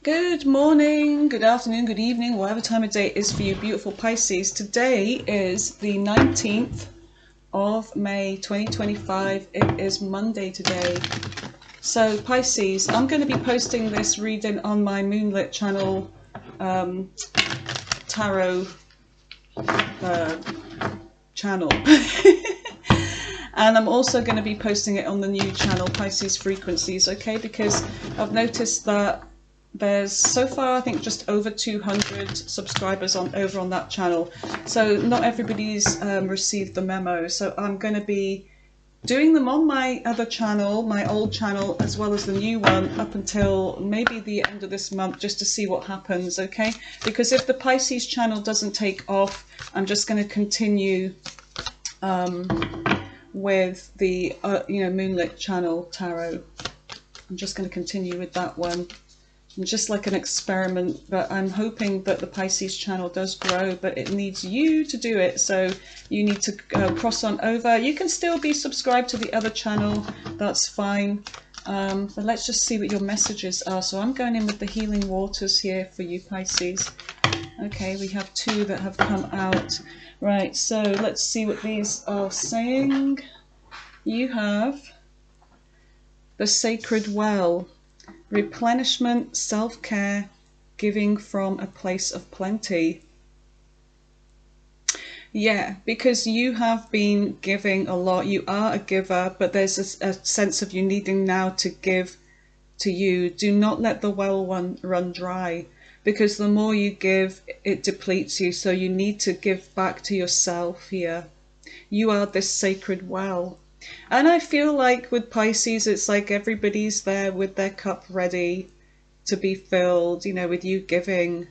Good morning, good afternoon, good evening, whatever time of day it is for you, beautiful Pisces. Today is the 19th of May 2025. It is Monday today. So Pisces, I'm going to be posting this reading on my Moonlit channel tarot channel. And I'm also going to be posting it on the new channel, Pisces Frequencies, okay? Because I've noticed that there's so far, I think, just over 200 subscribers over on that channel. So not everybody's received the memo. So I'm going to be doing them on my other channel, my old channel, as well as the new one, up until maybe the end of this month, just to see what happens, okay? Because if the Pisces channel doesn't take off, I'm just going to continue with the Moonlit channel tarot. I'm just going to continue with that one. Just like an experiment, but I'm hoping that the Pisces channel does grow, but it needs you to do it. So you need to cross on over. You can still be subscribed to the other channel, that's fine. But let's just see what your messages are. So I'm going in with the healing waters here for you, Pisces. Okay, we have two that have come out. Right, so let's see what these are saying. You have the sacred well. Replenishment, self-care, giving from a place of plenty. Yeah, because you have been giving a lot. You are a giver, but there's a sense of you needing now to give to you. Do not let the well run dry, because the more you give, it depletes you. So you need to give back to yourself here. You are this sacred well. And I feel like with Pisces, it's like everybody's there with their cup ready to be filled, you know, with you giving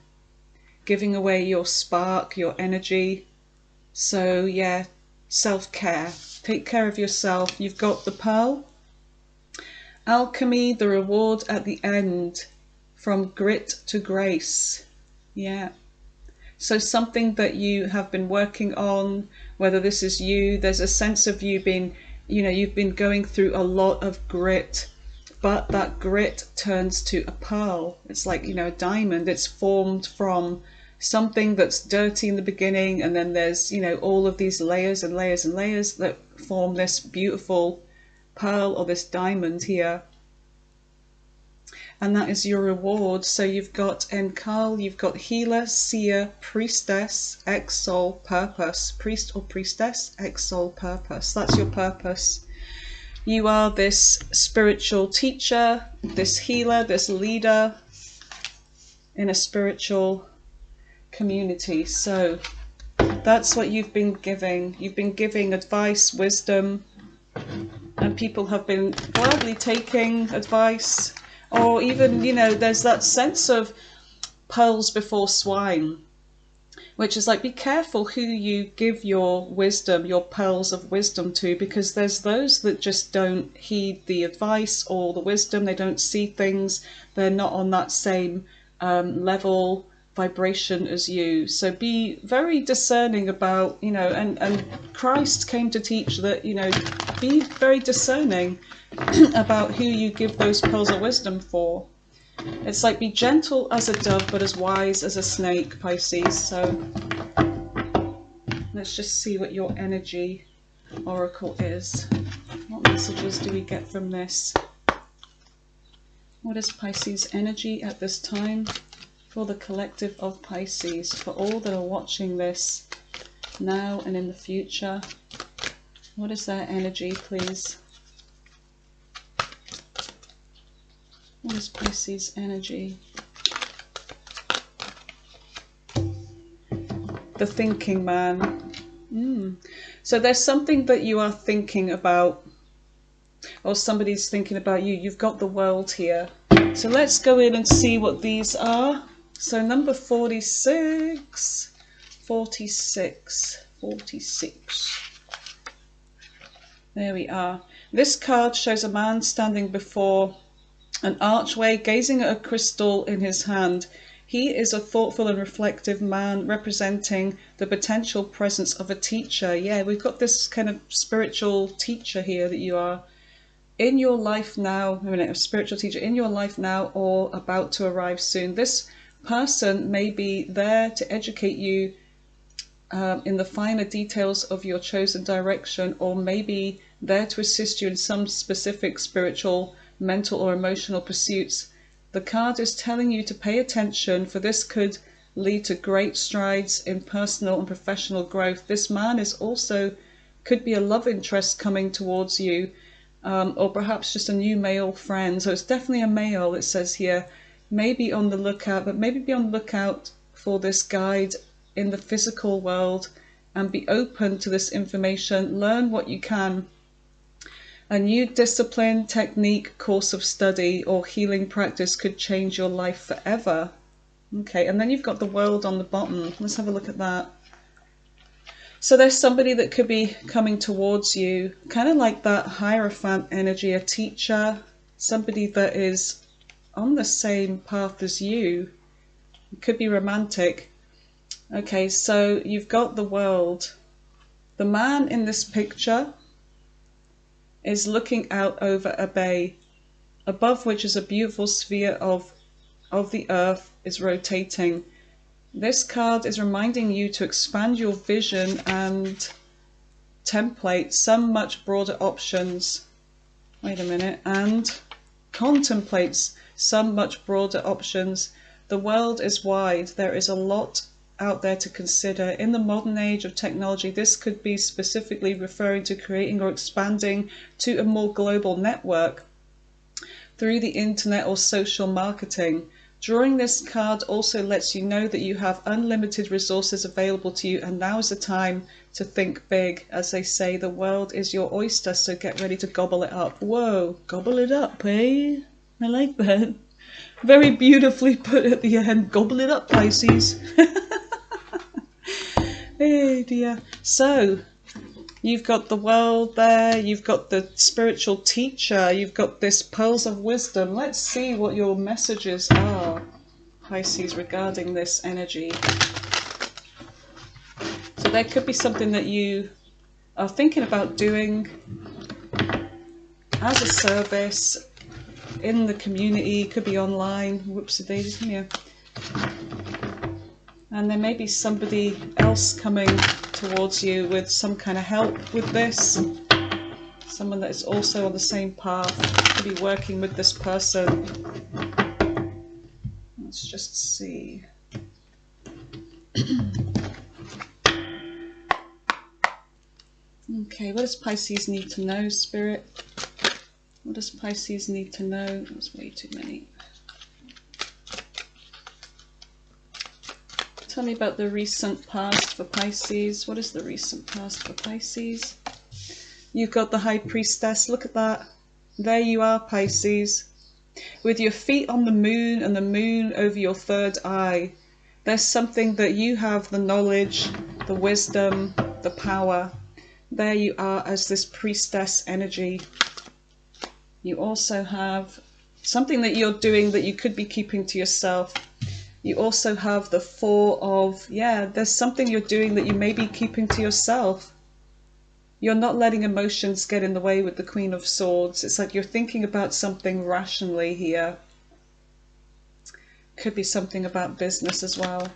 away your spark, your energy. So yeah, self-care. Take care of yourself. You've got the pearl. Alchemy, the reward at the end. From grit to grace. Yeah. So something that you have been working on, whether this is you, there's a sense of you being, you've been going through a lot of grit, but that grit turns to a pearl. It's like, a diamond. It's formed from something that's dirty in the beginning, and then there's, all of these layers and layers and layers that form this beautiful pearl or this diamond here. And that is your reward. So you've got Enkal, you've got healer, seer, priestess, ex-soul, purpose. Priest or priestess, ex-soul, purpose. That's your purpose. You are this spiritual teacher, this healer, this leader in a spiritual community. So that's what you've been giving. You've been giving advice, wisdom, and people have been gladly taking advice. Or even, there's that sense of pearls before swine, which is like, be careful who you give your wisdom, your pearls of wisdom to, because there's those that just don't heed the advice or the wisdom. They don't see things. They're not on that same level, vibration as you. So be very discerning about, and Christ came to teach that, be very discerning about who you give those pearls of wisdom for. It's like, be gentle as a dove, but as wise as a snake, Pisces. So let's just see what your energy oracle is. What messages do we get from this? What is Pisces energy at this time for the collective of Pisces, for all that are watching this now and in the future? What is their energy, please? What is Pisces energy? The thinking man. So there's something that you are thinking about, or somebody's thinking about you. You've got the world here. So let's go in and see what these are. So number 46. There we are. This card shows a man standing before an archway, gazing at a crystal in his hand. He is a thoughtful and reflective man, representing the potential presence of a teacher. Yeah, we've got this kind of spiritual teacher here that you are. in your life now, a spiritual teacher in your life now or about to arrive soon. This person may be there to educate you in the finer details of your chosen direction, or maybe there to assist you in some specific spiritual, mental, or emotional pursuits. The card is telling you to pay attention, for this could lead to great strides in personal and professional growth. This man is also could be a love interest coming towards you, or perhaps just a new male friend. So it's definitely a male, it says here. Maybe on the lookout, but maybe be on the lookout for this guide in the physical world and be open to this information. Learn what you can. A new discipline, technique, course of study, or healing practice could change your life forever. Okay, and then you've got the world on the bottom. Let's have a look at that. So there's somebody that could be coming towards you, kind of like that Hierophant energy, a teacher, somebody that is on the same path as you. It could be romantic. Okay, so you've got the world. The man in this picture is looking out over a bay, above which is a beautiful sphere of the earth is rotating. This card is reminding you to expand your vision and template some much broader options. Wait a minute, and contemplates some much broader options. The world is wide. There is a lot out there to consider. In the modern age of technology, this could be specifically referring to creating or expanding to a more global network through the internet or social marketing. Drawing this card also lets you know that you have unlimited resources available to you, and now is the time to think big. As they say, the world is your oyster, so get ready to gobble it up. Whoa, gobble it up, eh? I like that. Very beautifully put at the end. Gobble it up, Pisces. Hey dear. So, you've got the world there, you've got the spiritual teacher, you've got this pearls of wisdom. Let's see what your messages are, Pisces, regarding this energy. So there could be something that you are thinking about doing as a service in the community, could be online. Whoopsie-daisies, come here. And there may be somebody else coming towards you with some kind of help with this. Someone that is also on the same path, could be working with this person. Let's just see. Okay, what does Pisces need to know, Spirit? What does Pisces need to know? That's way too many. Tell me about the recent past for Pisces. What is the recent past for Pisces? You've got the High Priestess. Look at that. There you are, Pisces. With your feet on the moon and the moon over your third eye. There's something that you have, the knowledge, the wisdom, the power. There you are as this priestess energy. You also have something that you're doing that you could be keeping to yourself. You also have the Four of, there's something you're doing that you may be keeping to yourself. You're not letting emotions get in the way with the Queen of Swords. It's like you're thinking about something rationally here. Could be something about business as well.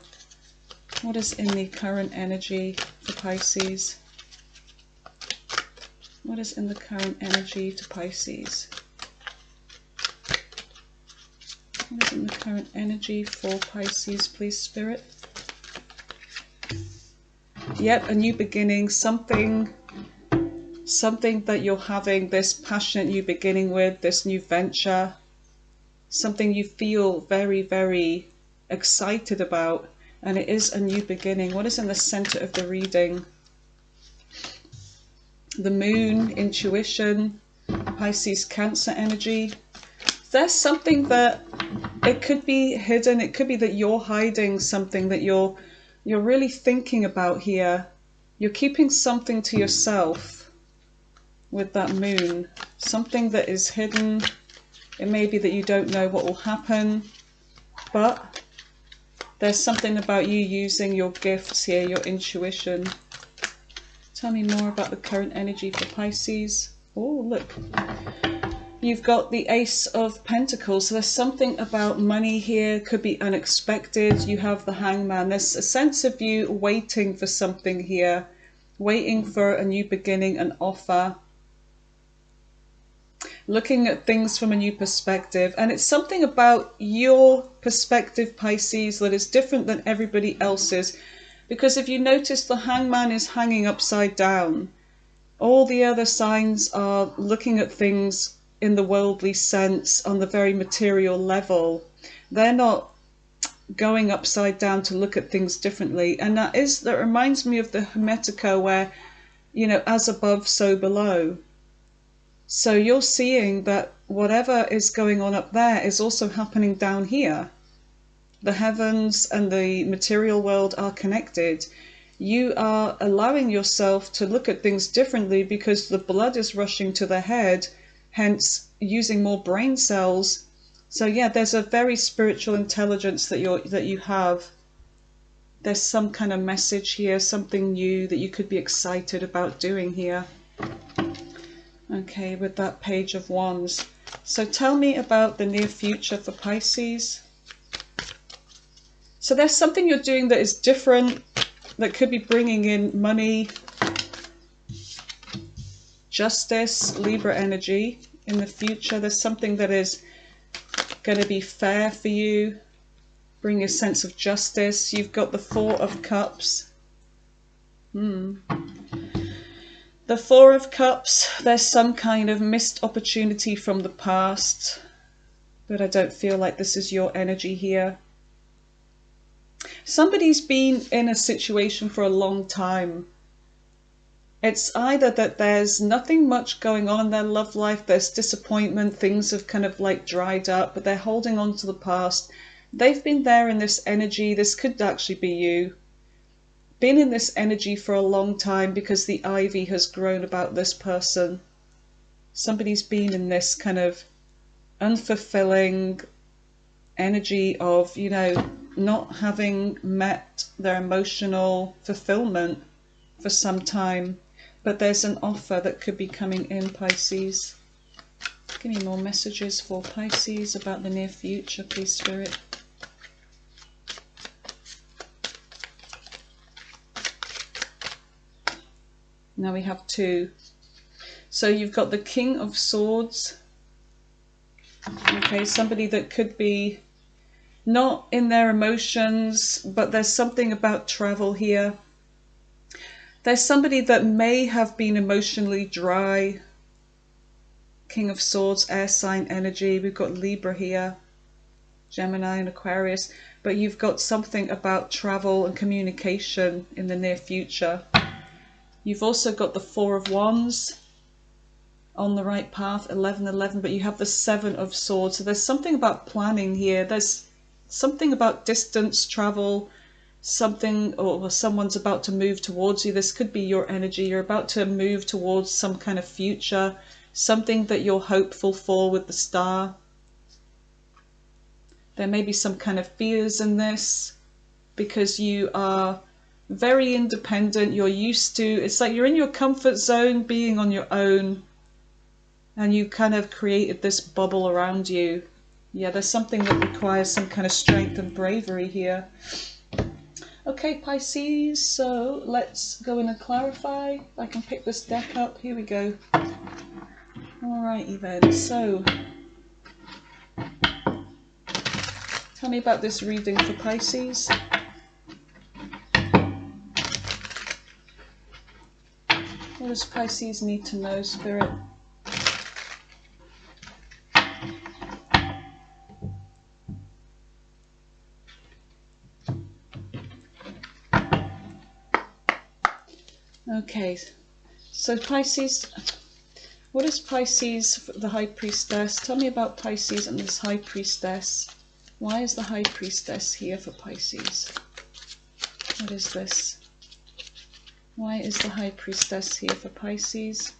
What is in the current energy for Pisces? What is in the current energy to Pisces? What is in the current energy for Pisces, please, Spirit? Yep, a new beginning, something that you're having this passionate new beginning with, this new venture, something you feel very, very excited about, and it is a new beginning. What is in the center of the reading? The moon, intuition, Pisces, Cancer energy. There's something that it could be hidden. It could be that you're hiding something that you're really thinking about here. You're keeping something to yourself with that moon. Something that is hidden. It may be that you don't know what will happen, but there's something about you using your gifts here, your intuition. Tell me more about the current energy for Pisces. Oh, look. You've got the Ace of Pentacles. So there's something about money here, could be unexpected. You have the Hangman. There's a sense of you waiting for something here, waiting for a new beginning, an offer, looking at things from a new perspective. And it's something about your perspective, Pisces, that is different than everybody else's. Because if you notice, the Hangman is hanging upside down. All the other signs are looking at things in the worldly sense, on the very material level. They're not going upside down to look at things differently. And that reminds me of the Hermetica, where, you know, as above, so below. So you're seeing that whatever is going on up there is also happening down here. The heavens and the material world are connected. You are allowing yourself to look at things differently because the blood is rushing to the head, hence using more brain cells. So yeah, there's a very spiritual intelligence that you have. There's some kind of message here, something new that you could be excited about doing here. Okay, with that Page of Wands. So tell me about the near future for Pisces. So there's something you're doing that is different, that could be bringing in money, justice, Libra energy in the future. There's something that is going to be fair for you, bring a sense of justice. You've got the Four of Cups. The Four of Cups, there's some kind of missed opportunity from the past, but I don't feel like this is your energy here. Somebody's been in a situation for a long time. It's either that there's nothing much going on in their love life, there's disappointment, things have kind of like dried up, but they're holding on to the past. They've been there in this energy. This could actually be you. Been in this energy for a long time because the ivy has grown about this person. Somebody's been in this kind of unfulfilling energy of, you know, not having met their emotional fulfillment for some time. But there's an offer that could be coming in, Pisces. Give me more messages for Pisces about the near future, please, Spirit. Now we have two. So you've got the King of Swords. Okay, somebody that could be not in their emotions, but there's something about travel here. There's somebody that may have been emotionally dry. King of Swords, air sign energy. We've got Libra here, Gemini and Aquarius. But you've got something about travel and communication in the near future. You've also got the Four of Wands, on the right path, 11-11, but you have the Seven of Swords. So there's something about planning here. There's something about distance, travel, something, or someone's about to move towards you. This could be your energy. You're about to move towards some kind of future, something that you're hopeful for with the Star. There may be some kind of fears in this because you are very independent. You're used to, it's like you're in your comfort zone being on your own, and you kind of created this bubble around you. Yeah, there's something that requires some kind of strength and bravery here. Okay, Pisces, so let's go in and clarify. I can pick this deck up. Here we go. Alrighty then, so tell me about this reading for Pisces. What does Pisces need to know, Spirit? Okay, so Pisces, what is Pisces, the High Priestess? Tell me about Pisces and this High Priestess. Why is the High Priestess here for Pisces? What is this? Why is the High Priestess here for Pisces?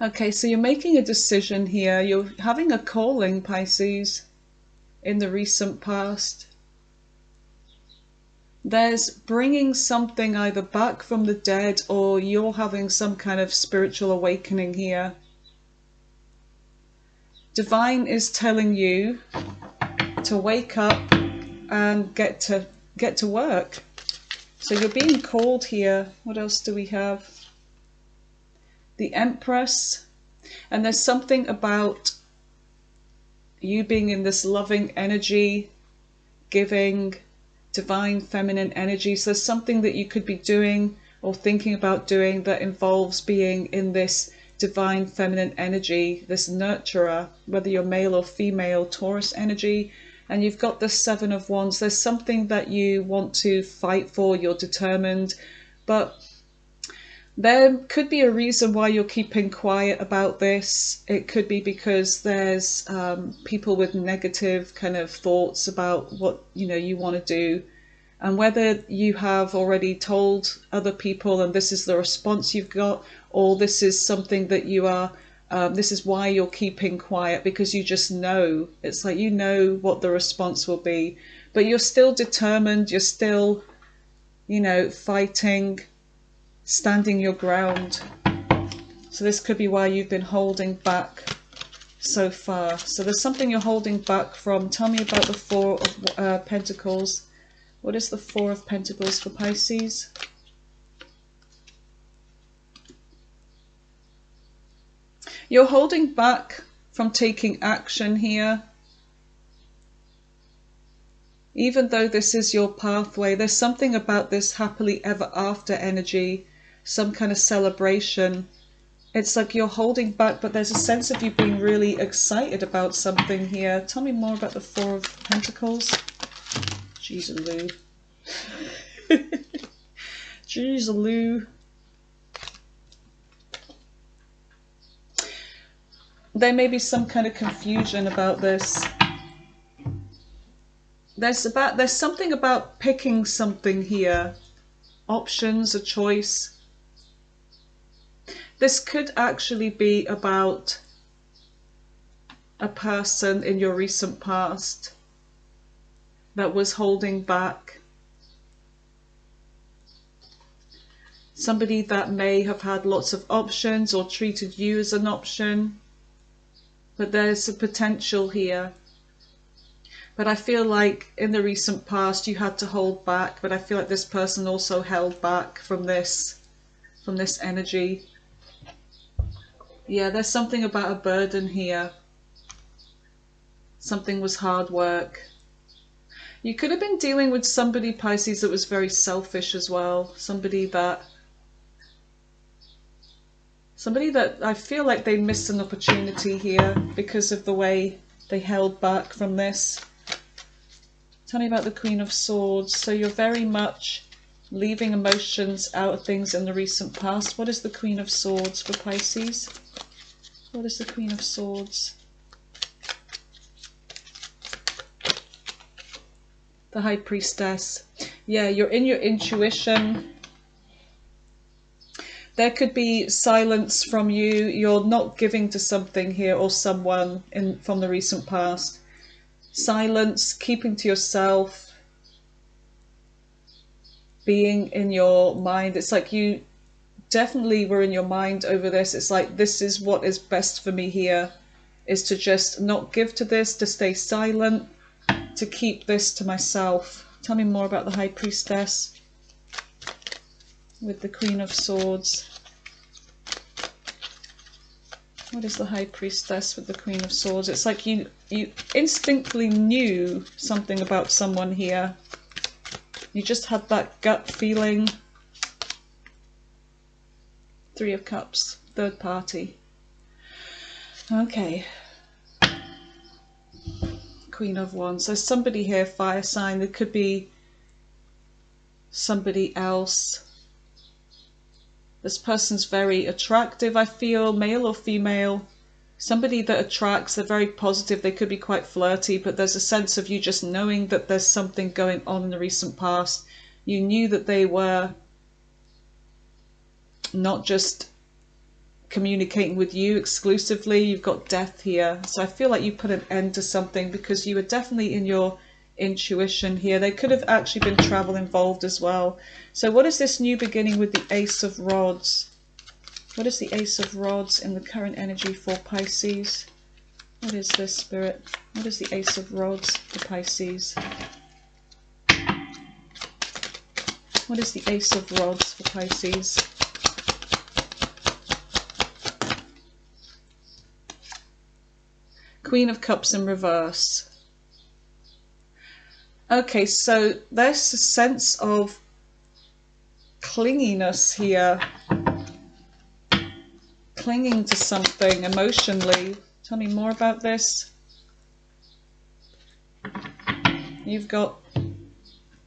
Okay, so you're making a decision here. You're having a calling, Pisces, in the recent past. There's bringing something either back from the dead, or you're having some kind of spiritual awakening here. Divine is telling you to wake up and get to work. So you're being called here. What else do we have? The Empress. And there's something about you being in this loving energy, giving, divine feminine energy. So there's something that you could be doing or thinking about doing that involves being in this divine feminine energy, this nurturer, whether you're male or female, Taurus energy. And you've got the Seven of Wands. There's something that you want to fight for, you're determined, but there could be a reason why you're keeping quiet about this. It could be because there's people with negative kind of thoughts about what you want to do, and whether you have already told other people and this is the response you've got, or this is something that you are this is why you're keeping quiet, because you just know. It's like you know what the response will be, but you're still determined, you're still fighting, standing your ground. So this could be why you've been holding back so far. So there's something you're holding back from. Tell me about the Four of Pentacles. What is the Four of Pentacles for Pisces? You're holding back from taking action here. Even though this is your pathway, there's something about this happily ever after energy, some kind of celebration. It's like you're holding back, but there's a sense of you being really excited about something here. Tell me more about the Four of Pentacles. Jeez and Lou. Jeez and Lou. There may be some kind of confusion about this. There's something about picking something here. Options, a choice. This could actually be about a person in your recent past that was holding back. Somebody that may have had lots of options or treated you as an option. But there's a potential here. But I feel like in the recent past you had to hold back, but I feel like this person also held back from this energy. Yeah, there's something about a burden here. Something was hard work. You could have been dealing with somebody, Pisces, that was very selfish as well. Somebody that I feel like they missed an opportunity here because of the way they held back from this. Tell me about the Queen of Swords. So you're very much leaving emotions out of things in the recent past. What is the Queen of Swords for Pisces? What is the Queen of Swords? The High Priestess. Yeah, you're in your intuition. There could be silence from you. You're not giving to something here or someone from the recent past. Silence, keeping to yourself, being in your mind. It's like you definitely were in your mind over this. It's like, this is what is best for me here, is to just not give to this, to stay silent, to keep this to myself. Tell me more about the High Priestess with the Queen of Swords. What is the High Priestess with the Queen of Swords? It's like you instinctively knew something about someone here. You just had that gut feeling. Three of Cups, third party. Okay. Queen of Wands. There's somebody here, fire sign. There could be somebody else. This person's very attractive, I feel, male or female. Somebody that attracts, they're very positive, they could be quite flirty, but there's a sense of you just knowing that there's something going on in the recent past. You knew that they were not just communicating with you exclusively. You've got death here. So I feel like you put an end to something because you were definitely in your intuition here. There could have actually been travel involved as well. So what is this new beginning with the Ace of Rods? What is the Ace of Rods in the current energy for Pisces? What is this, Spirit? What is the Ace of Rods for Pisces? What is the Ace of Rods for Pisces? Queen of Cups in reverse. Okay, so there's a sense of clinginess here. Clinging to something emotionally. Tell me more about this. You've got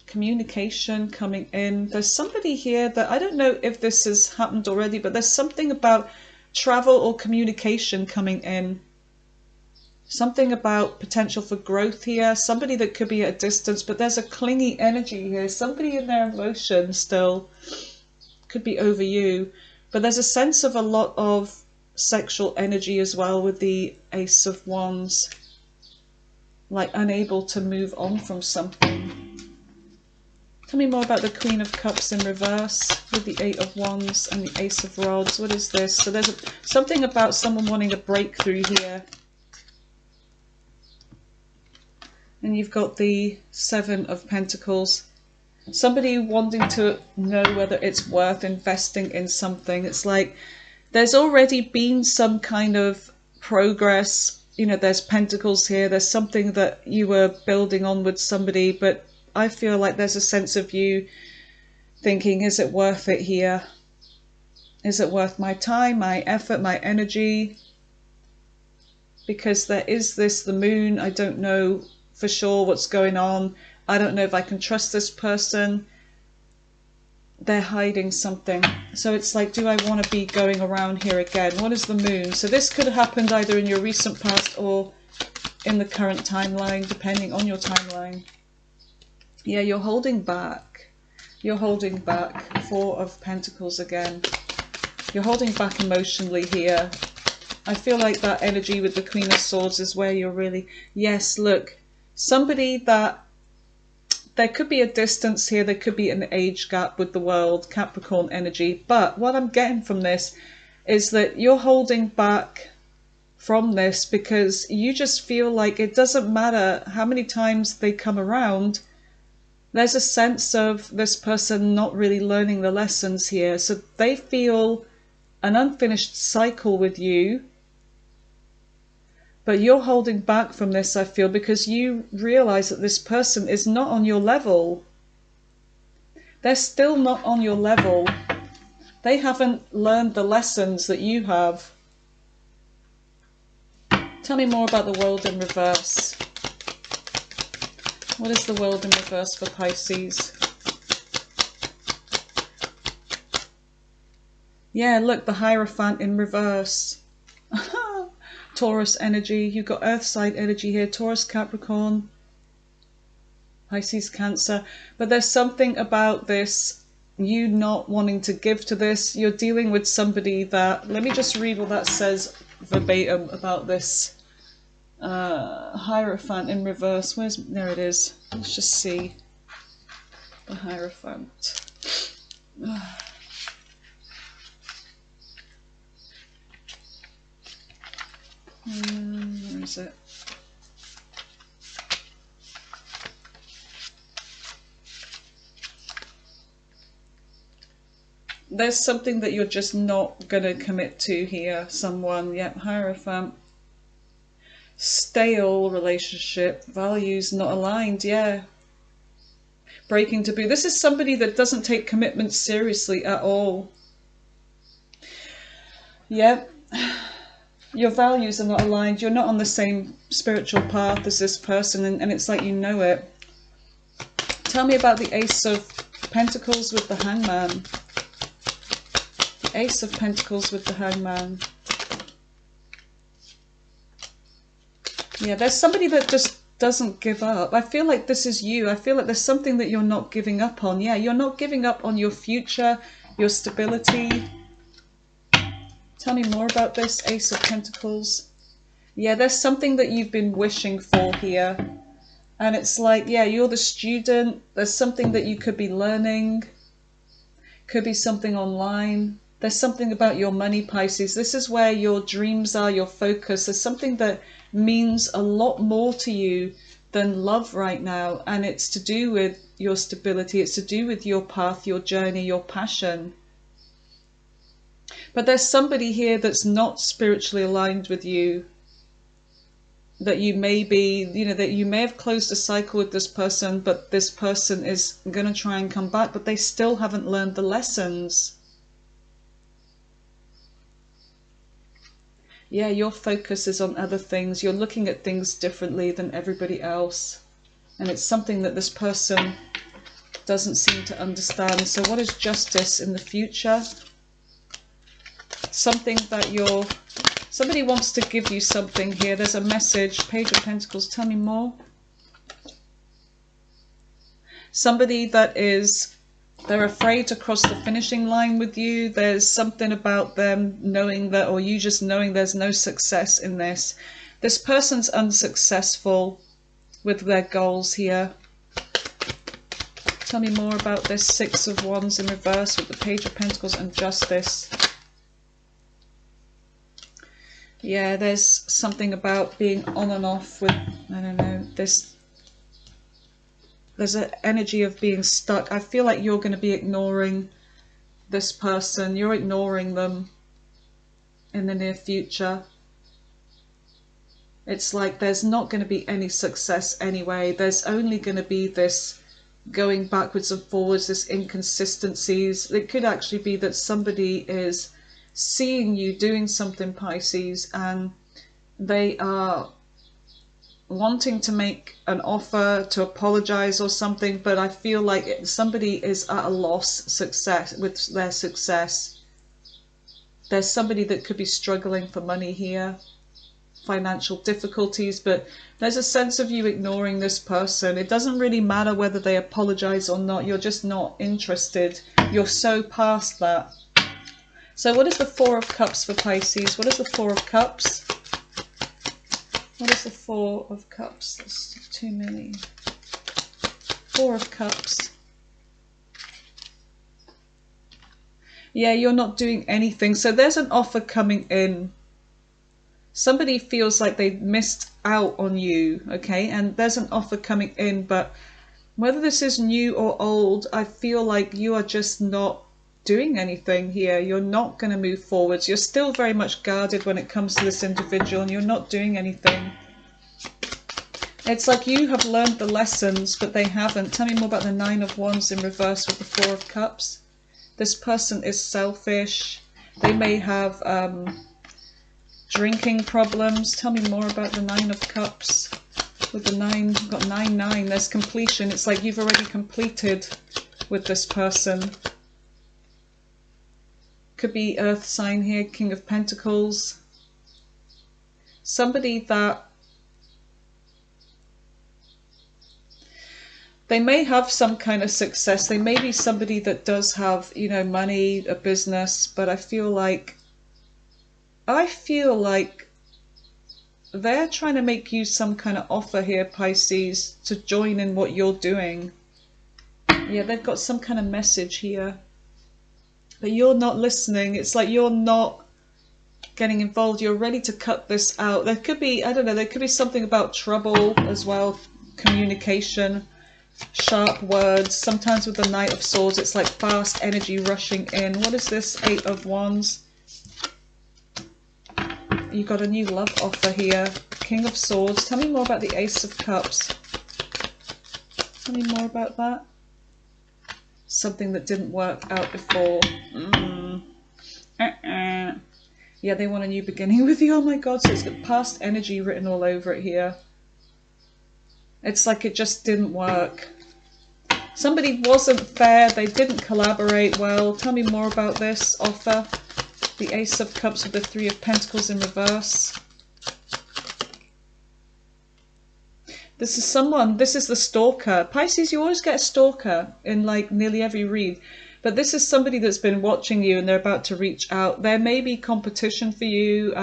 communication coming in. There's somebody here that, I don't know if this has happened already, but there's something about travel or communication coming in. Something about potential for growth here. Somebody that could be at a distance, but there's a clingy energy here. Somebody in their emotion still. Could be over you. But there's a sense of a lot of sexual energy as well with the Ace of Wands. Like unable to move on from something. Tell me more about the Queen of Cups in reverse with the Eight of Wands and the Ace of Rods. What is this? So there's something about someone wanting a breakthrough here. And you've got the Seven of Pentacles. Somebody wanting to know whether it's worth investing in something. It's like there's already been some kind of progress. You know, there's pentacles here. There's something that you were building on with somebody. But I feel like there's a sense of you thinking, is it worth it here? Is it worth my time, my effort, my energy? Because there is this, the moon, I don't know for sure what's going on. I don't know if I can trust this person. They're hiding something. So it's like, do I want to be going around here again? What is the moon? So this could have happened either in your recent past or in the current timeline, depending on your timeline. Yeah, you're holding back. You're holding back. Four of Pentacles again. You're holding back emotionally here. I feel like that energy with the Queen of Swords is where you're really... Yes, look. Somebody that... There could be a distance here. There could be an age gap with the world. Capricorn energy. But what I'm getting from this is that you're holding back from this because you just feel like it doesn't matter how many times they come around. There's a sense of this person not really learning the lessons here. So they feel an unfinished cycle with you. But you're holding back from this, I feel, because you realize that this person is not on your level. They're still not on your level. They haven't learned the lessons that you have. Tell me more about the world in reverse. What is the world in reverse for Pisces? Yeah, look, the Hierophant in reverse. Taurus energy. You've got Earth side energy here. Taurus, Capricorn, Pisces, Cancer. But there's something about this, you not wanting to give to this. You're dealing with somebody that... Let me just read what that says verbatim about this Hierophant in reverse. There it is. Let's just see. The Hierophant. Where is it? There's something that you're just not going to commit to here. Someone, yep, Hierophant. Stale relationship, values not aligned, yeah. Breaking taboo. This is somebody that doesn't take commitment seriously at all. Yep. Your values are not aligned. You're not on the same spiritual path as this person, and it's like you know it. Tell me about the Ace of Pentacles with the Hangman. The Ace of Pentacles with the Hangman. Yeah, there's somebody that just doesn't give up. I feel like this is you. I feel like there's something that you're not giving up on. Yeah, you're not giving up on your future, your stability. Tell me more about this, Ace of Pentacles. Yeah, there's something that you've been wishing for here. And it's like, yeah, you're the student. There's something that you could be learning. Could be something online. There's something about your money, Pisces. This is where your dreams are, your focus. There's something that means a lot more to you than love right now. And it's to do with your stability. It's to do with your path, your journey, your passion. But there's somebody here that's not spiritually aligned with you. That you may be, that you may have closed a cycle with this person, but this person is going to try and come back, but they still haven't learned the lessons. Yeah, your focus is on other things. You're looking at things differently than everybody else. And it's something that this person doesn't seem to understand. So what is justice in the future? Something that somebody wants to give you something here. There's a message. Page of Pentacles. Tell me more. Somebody that they're afraid to cross the finishing line with you. There's something about them knowing that, or you just knowing there's no success in this. This person's unsuccessful with their goals here. Tell me more about this Six of Wands in reverse with the Page of Pentacles and Justice. Yeah, there's something about being on and off with, I don't know, there's an energy of being stuck. I feel like you're going to be ignoring this person. You're ignoring them in the near future. It's like there's not going to be any success anyway. There's only going to be this going backwards and forwards, this inconsistencies. It could actually be that somebody is seeing you doing something, Pisces, and they are wanting to make an offer to apologize or something, but I feel like somebody is at a loss with their success. There's somebody that could be struggling for money here, financial difficulties, but there's a sense of you ignoring this person. It doesn't really matter whether they apologize or not. You're just not interested. You're so past that. So what is the Four of Cups for Pisces? What is the Four of Cups? What is the Four of Cups? That's too many. Four of Cups. Yeah, you're not doing anything. So there's an offer coming in. Somebody feels like they missed out on you, okay? And there's an offer coming in, but whether this is new or old, I feel like you are just not doing anything here. You're not going to move forwards. You're still very much guarded when it comes to this individual, and you're not doing anything. It's like you have learned the lessons, but they haven't. Tell me more about the Nine of Wands in reverse with the Four of Cups. This person is selfish. They may have drinking problems. Tell me more about the Nine of Cups. With the nine, you've got 9-9. There's completion. It's like you've already completed with this person. Could be earth sign here, King of Pentacles. Somebody that they may have some kind of success. They may be somebody that does have, money, a business, but I feel like they're trying to make you some kind of offer here, Pisces, to join in what you're doing. Yeah, they've got some kind of message here. But you're not listening. It's like you're not getting involved. You're ready to cut this out. There could be, I don't know, there could be something about trouble as well. Communication, sharp words. Sometimes with the Knight of Swords, it's like fast energy rushing in. What is this? Eight of Wands. You've got a new love offer here. King of Swords. Tell me more about the Ace of Cups. Tell me more about that. Something that didn't work out before. Yeah, they want a new beginning with you. Oh my God, so it's got past energy written all over it here. It's like it just didn't work. Somebody wasn't fair. They didn't collaborate well. Tell me more about this offer. The Ace of Cups with the Three of Pentacles in reverse. This is the stalker. Pisces, you always get a stalker in like nearly every read. But this is somebody that's been watching you and they're about to reach out. There may be competition for you.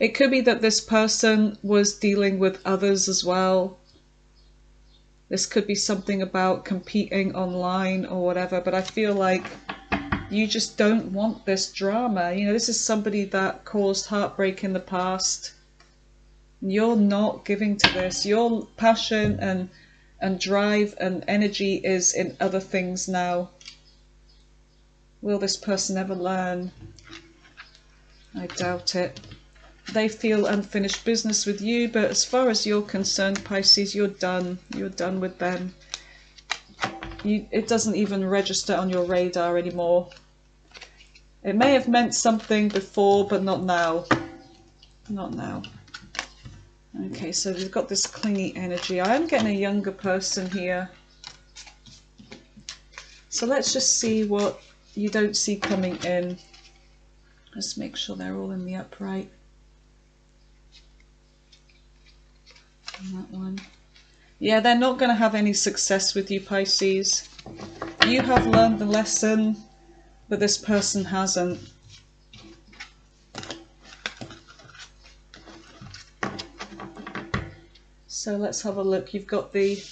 It could be that this person was dealing with others as well. This could be something about competing online or whatever, but I feel like you just don't want this drama. You know, this is somebody that caused heartbreak in the past. You're not giving to this. Your passion and drive and energy is in other things now. Will this person ever learn? I doubt it. They feel unfinished business with you, but as far as you're concerned, Pisces, you're done. You're done with them. It doesn't even register on your radar anymore. It may have meant something before, but not now. Not now. Okay, so we've got this clingy energy. I am getting a younger person here. So let's just see what you don't see coming in. Let's make sure they're all in the upright. And that one. Yeah, they're not going to have any success with you, Pisces. You have learned the lesson, but this person hasn't. So let's have a look. You've got the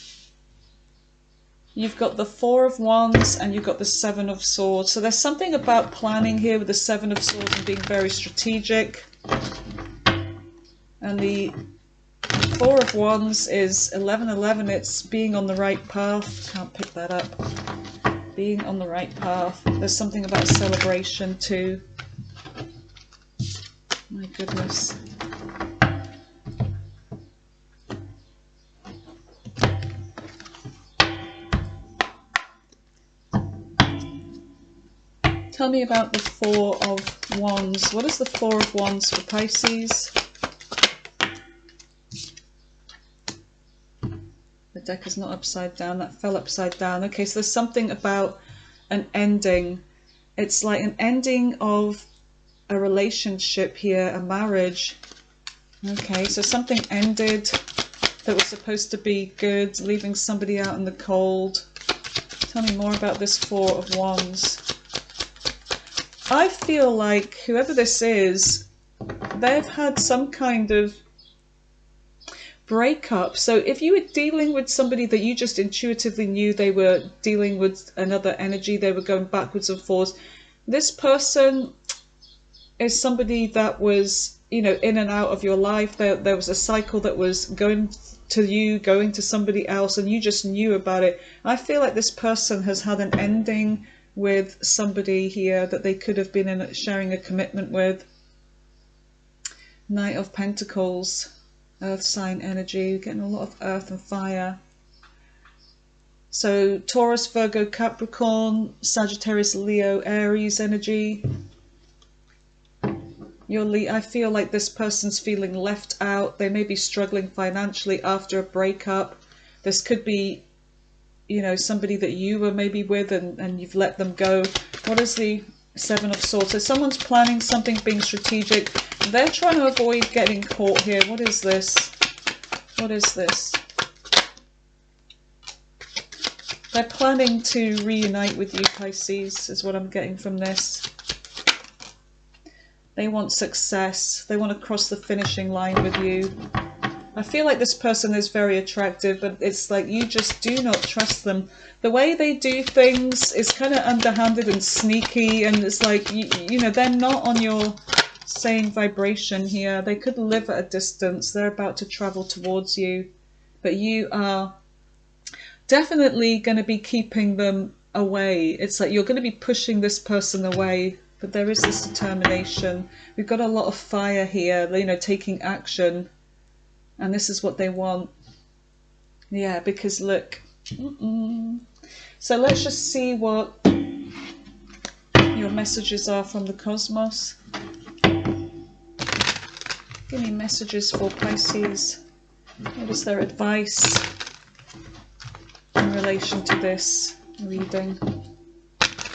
Four of Wands and you've got the Seven of Swords. So there's something about planning here with the Seven of Swords and being very strategic. And the Four of Wands is 1111. It's being on the right path. Can't pick that up. Being on the right path. There's something about a celebration too. My goodness. Tell me about the Four of Wands. What is the Four of Wands for Pisces? The deck is not upside down. That fell upside down. Okay, so there's something about an ending. It's like an ending of a relationship here, a marriage. Okay, so something ended that was supposed to be good, leaving somebody out in the cold. Tell me more about this Four of Wands. I feel like whoever this is, they've had some kind of breakup. So if you were dealing with somebody that you just intuitively knew they were dealing with another energy, they were going backwards and forwards, this person is somebody that was, you know, in and out of your life. There was a cycle that was going to you, going to somebody else, and you just knew about it. I feel like this person has had an ending with somebody here that they could have been sharing a commitment with. Knight of Pentacles, earth sign energy, getting a lot of earth and fire. So Taurus, Virgo, Capricorn, Sagittarius, Leo, Aries energy. I feel like this person's feeling left out. They may be struggling financially after a breakup. This could be, you know, somebody that you were maybe with and you've let them go. What is the Seven of Swords? So someone's planning something, being strategic. They're trying to avoid getting caught here. What is this? What is this? They're planning to reunite with you, Pisces, is what I'm getting from this. They want success. They want to cross the finishing line with you. I feel like this person is very attractive, but it's like you just do not trust them. The way they do things is kind of underhanded and sneaky, and it's like, you know, they're not on your same vibration here. They could live at a distance. They're about to travel towards you, but you are definitely going to be keeping them away. It's like you're going to be pushing this person away, but there is this determination. We've got a lot of fire here, you know, taking action. And this is what they want. Yeah, because look. So let's just see what your messages are from the cosmos. Give me messages for Pisces. What is their advice in relation to this reading?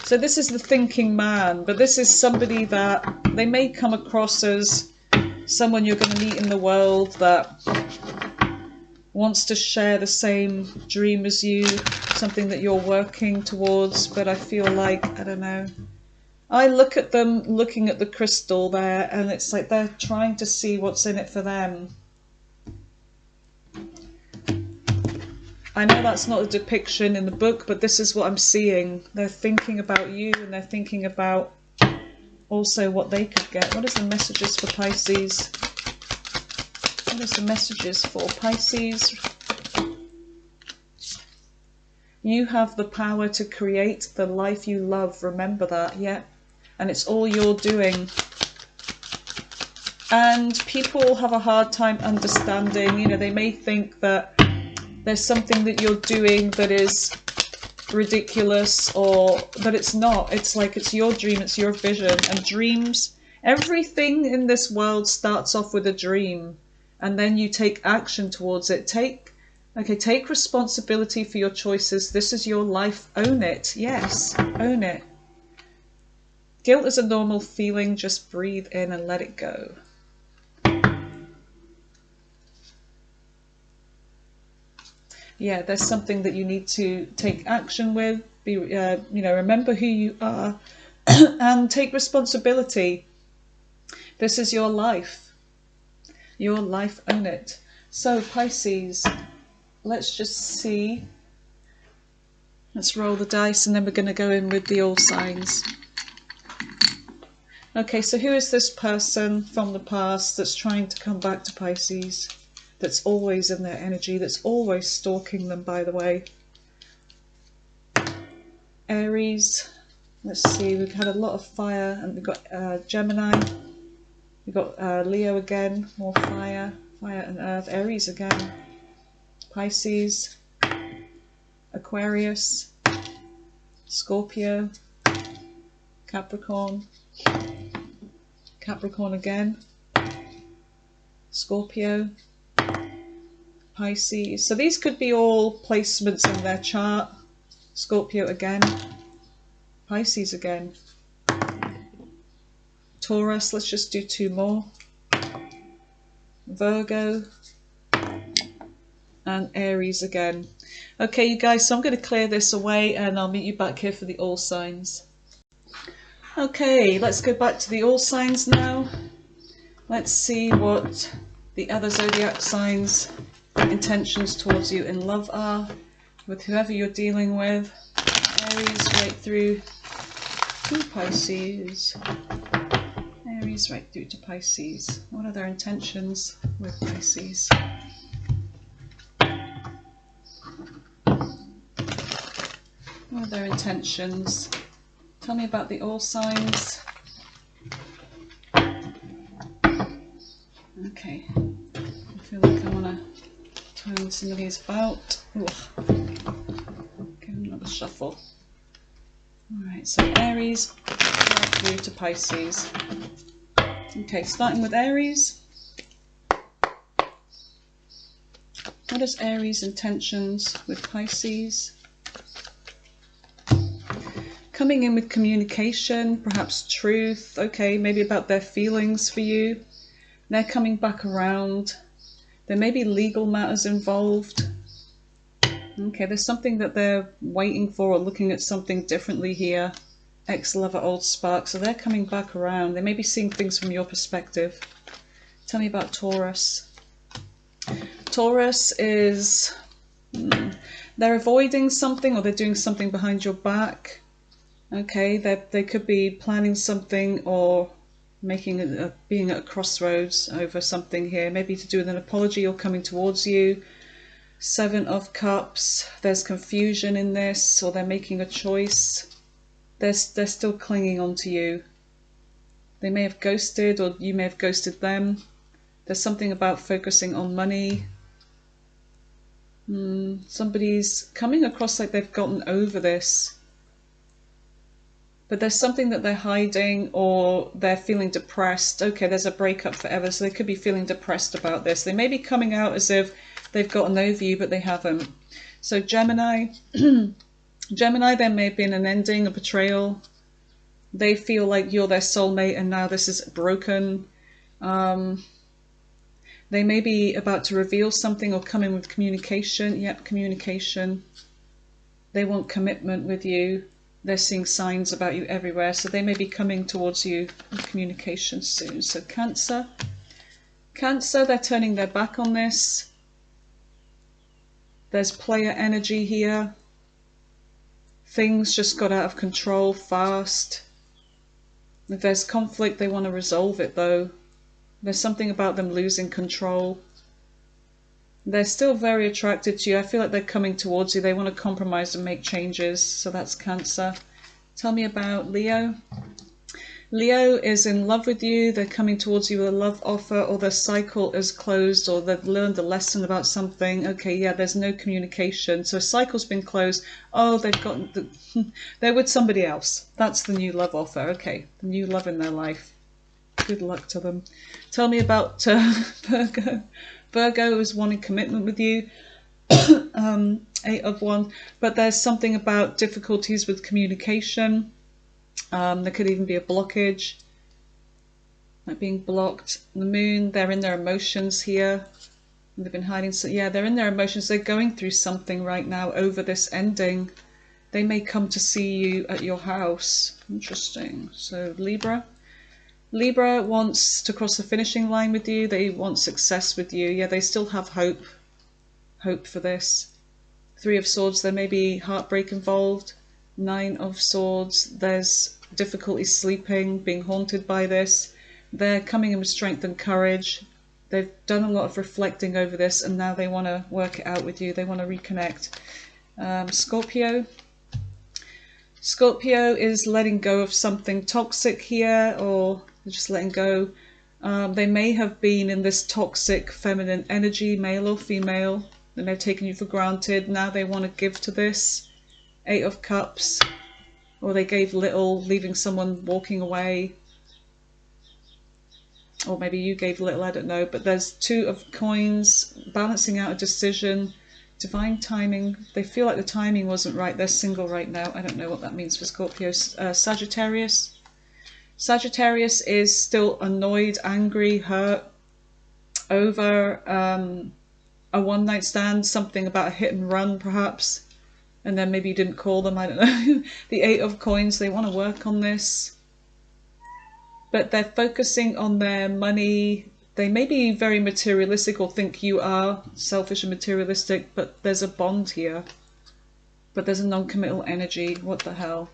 So this is the thinking man, but this is somebody that they may come across as someone you're going to meet in the world that wants to share the same dream as you, something that you're working towards, but I feel like, I don't know. I look at them looking at the crystal there, and it's like they're trying to see what's in it for them. I know that's not a depiction in the book, but this is what I'm seeing. They're thinking about you, and they're thinking about also what they could get. What is the messages for Pisces? What is the messages for Pisces? You have the power to create the life you love. Remember that, yeah? And it's all you're doing. And people have a hard time understanding, you know, they may think that there's something that you're doing that is ridiculous, or but it's not. It's like, it's your dream, it's your vision. And dreams, everything in this world starts off with a dream, and then you take action towards it. Take responsibility for your choices. This is your life. Own it. Yes, own it. Guilt is a normal feeling. Just breathe in and let it go. Yeah, there's something that you need to take action with. Be, you know, remember who you are and take responsibility. This is your life. Your life, own it. So Pisces, let's just see. Let's roll the dice, and then we're going to go in with the all signs. Okay, so who is this person from the past that's trying to come back to Pisces? That's always in their energy, that's always stalking them, by the way. Aries, let's see, we've had a lot of fire, and we've got Gemini, we've got Leo again, more fire, fire and earth. Aries again, Pisces, Aquarius, Scorpio, Capricorn, Capricorn again, Scorpio, Pisces. So these could be all placements in their chart. Scorpio again, Pisces again, Taurus, let's just do two more, Virgo, and Aries again. Okay, you guys, so I'm going to clear this away, and I'll meet you back here for the all signs. Okay, let's go back to the all signs now. Let's see what the other zodiac signs' intentions towards you in love are, with whoever you're dealing with. Aries right through to Pisces. Aries right through to Pisces. What are their intentions with Pisces? What are their intentions? Tell me about the all signs. Okay, I feel like I want to turn some of these about. Ugh. Give them another shuffle. Alright, so Aries right through to Pisces. Okay, starting with Aries. What is Aries' intentions with Pisces? Coming in with communication, perhaps truth, okay, maybe about their feelings for you. They're coming back around. There may be legal matters involved. Okay, there's something that they're waiting for, or looking at something differently here. Ex-lover, old spark, so they're coming back around. They may be seeing things from your perspective. Tell me about Taurus. Taurus is, they're avoiding something, or they're doing something behind your back. Okay, they could be planning something, or making being at a crossroads over something here, maybe to do with an apology or coming towards you. Seven of Cups, there's confusion in this, or they're making a choice. They're still clinging on to you. They may have ghosted, or you may have ghosted them. There's something about focusing on money. Somebody's coming across like they've gotten over this. But there's something that they're hiding, or they're feeling depressed. Okay, there's a breakup forever, so they could be feeling depressed about this. They may be coming out as if they've gotten over you, but they haven't. So Gemini, Gemini, there may have been an ending, a betrayal. They feel like you're their soulmate, and now this is broken. They may be about to reveal something or come in with communication. Yep, communication. They want commitment with you. They're seeing signs about you everywhere, so they may be coming towards you with communication soon. So Cancer. Cancer, they're turning their back on this. There's player energy here. Things just got out of control fast. If there's conflict, they want to resolve it though. There's something about them losing control. They're still very attracted to you. I feel like they're coming towards you. They want to compromise and make changes. So that's Cancer. Tell me about Leo. Leo is in love with you. They're coming towards you with a love offer, or their cycle is closed, or they've learned a lesson about something. Okay, yeah, there's no communication. So a cycle's been closed. Oh, they've got they're with somebody else. That's the new love offer. Okay, the new love in their life. Good luck to them. Tell me about Virgo. Virgo is wanting commitment with you. 8 of Wands. But there's something about difficulties with communication. There could even be a blockage, like being blocked. The Moon, they're in their emotions here. They've been hiding. So yeah, they're in their emotions. They're going through something right now over this ending. They may come to see you at your house. Interesting. So Libra. Libra wants to cross the finishing line with you. They want success with you. Yeah, they still have hope. Hope for this. 3 of Swords, there may be heartbreak involved. 9 of Swords, there's difficulty sleeping, being haunted by this. They're coming in with strength and courage. They've done a lot of reflecting over this, and now they want to work it out with you. They want to reconnect. Scorpio. Scorpio is letting go of something toxic here, or just letting go. They may have been in this toxic feminine energy, male or female. They may have taken you for granted. Now they want to give to this. 8 of Cups. Or they gave little, leaving someone walking away. Or maybe you gave little, I don't know. But there's 2 of Coins, balancing out a decision. Divine timing. They feel like the timing wasn't right. They're single right now. I don't know what that means for Scorpio. Sagittarius. Sagittarius is still annoyed, angry, hurt over a one-night stand, something about a hit and run perhaps, and then maybe you didn't call them, I don't know. The 8 of Coins, they want to work on this, but they're focusing on their money. They may be very materialistic or think you are selfish and materialistic, but there's a bond here, but there's a non-committal energy. What the hell?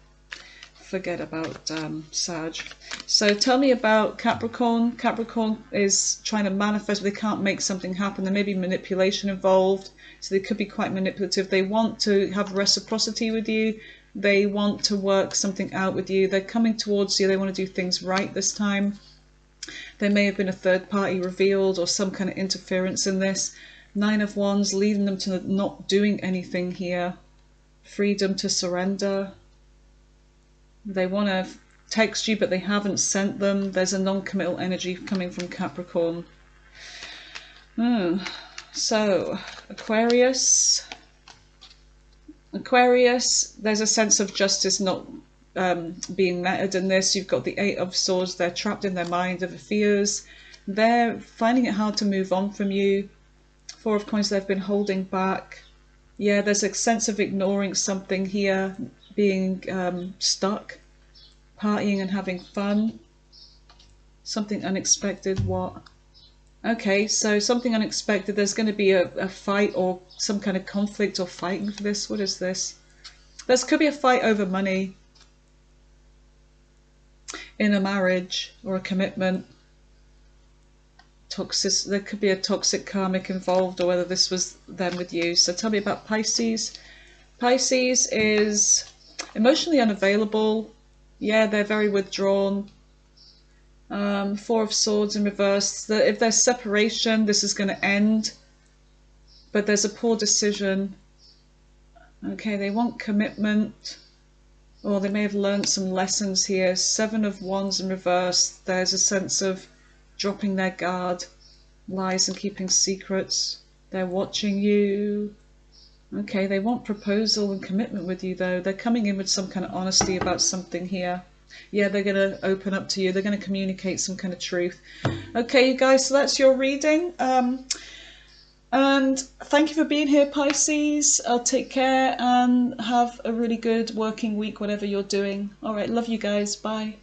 Forget about Sag. So tell me about Capricorn. Capricorn is trying to manifest, but they can't make something happen. There may be manipulation involved, so they could be quite manipulative. They want to have reciprocity with you. They want to work something out with you. They're coming towards you. They want to do things right this time. There may have been a third party revealed or some kind of interference in this. 9 of Wands, leading them to not doing anything here. Freedom to surrender. They want to text you, but they haven't sent them. There's a non-committal energy coming from Capricorn. So, Aquarius. Aquarius, there's a sense of justice not being met in this. You've got the 8 of Swords. They're trapped in their mind of fears. They're finding it hard to move on from you. 4 of Coins, they've been holding back. Yeah, there's a sense of ignoring something here, being stuck, partying and having fun. Something unexpected. What? Okay, so something unexpected. There's going to be a fight or some kind of conflict or fighting for this. What is this? There could be a fight over money in a marriage or a commitment. Toxic. There could be a toxic karmic involved, or whether this was them with you. So tell me about Pisces. Pisces is emotionally unavailable. Yeah, they're very withdrawn. 4 of Swords in reverse. If there's separation, this is going to end. But there's a poor decision. Okay, they want commitment. Or they may have learned some lessons here. 7 of Wands in reverse. There's a sense of dropping their guard. Lies and keeping secrets. They're watching you. Okay, they want proposal and commitment with you though. They're coming in with some kind of honesty about something here. Yeah, they're going to open up to you. They're going to communicate some kind of truth. Okay, you guys, so that's your reading. And thank you for being here, Pisces. Take care and have a really good working week, whatever you're doing. All right, love you guys. Bye.